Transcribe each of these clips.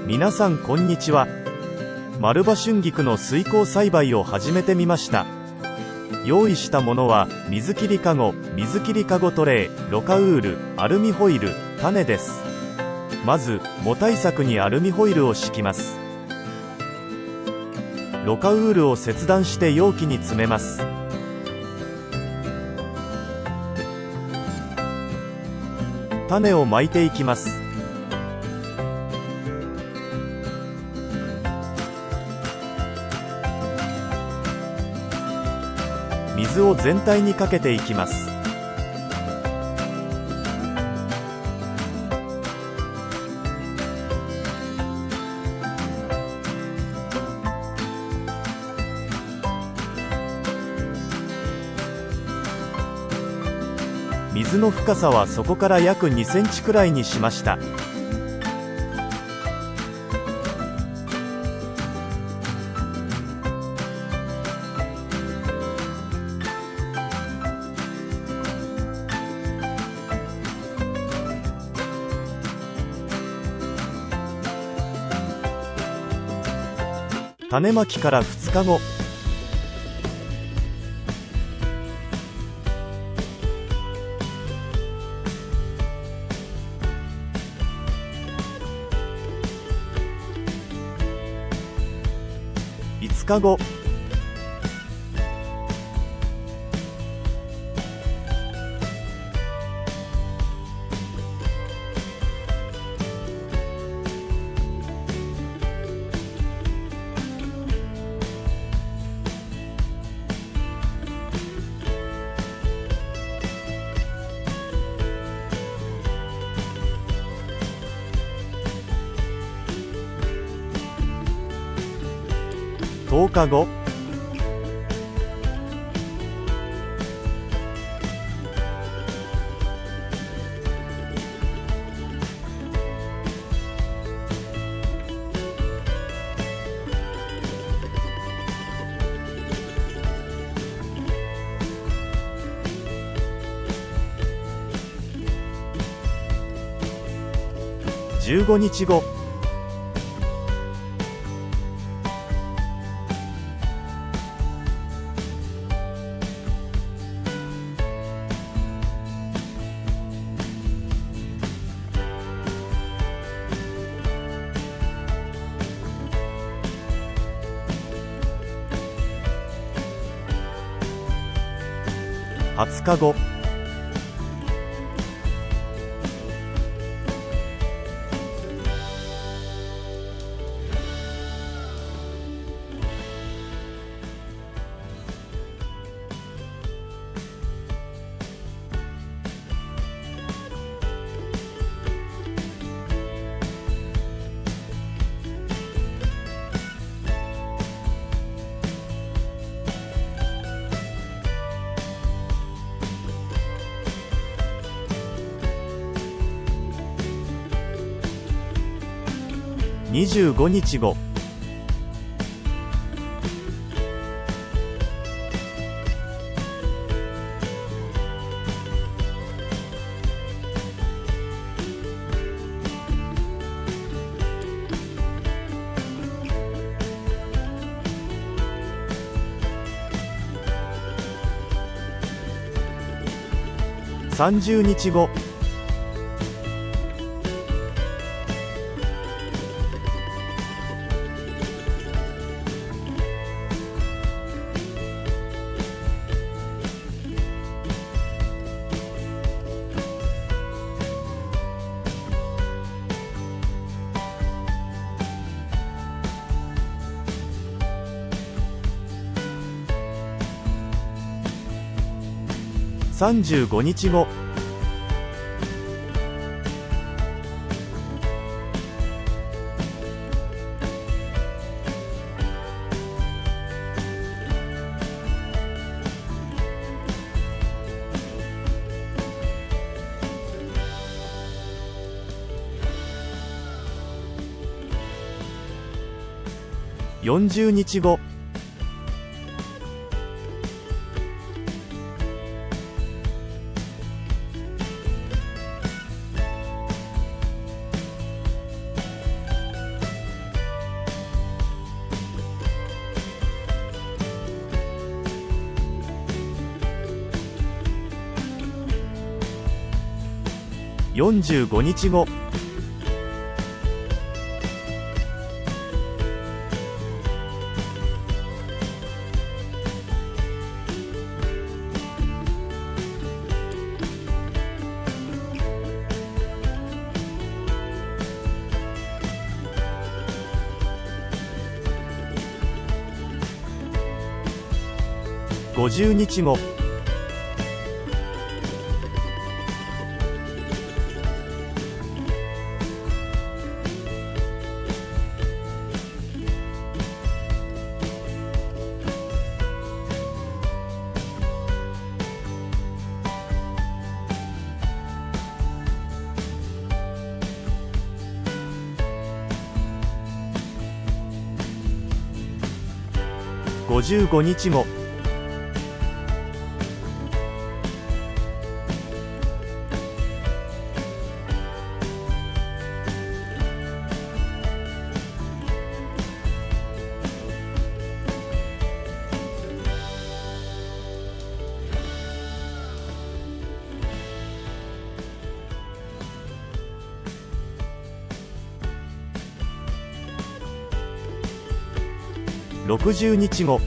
皆さんこんにちは。丸葉春菊の水耕栽培を始めてみました。用意したものは水切りかご、水切りかごトレー、ろ過ウール、アルミホイル、種です。まず藻対策にアルミホイルを敷きます。ろ過ウールを切断して容器に詰めます。種をまいていきます。水を全体にかけていきます。水の深さはそこから約2センチくらいにしました。種まきから2日後。5日後。10日後。15日後。20日後。25日後。30日後。35日後。40日後。45日後。50日後。55日後。60日後。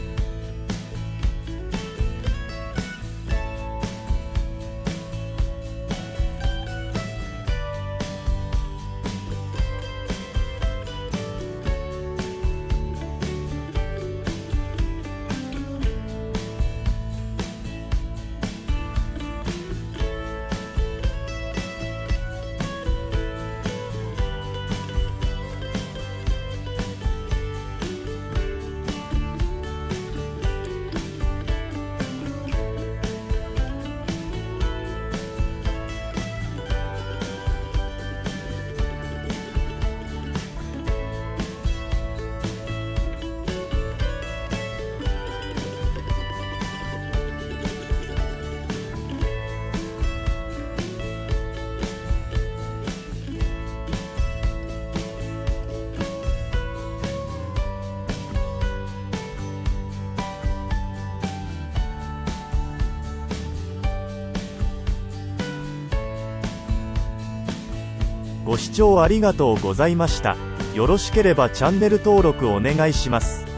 ご視聴ありがとうございました。よろしければチャンネル登録お願いします。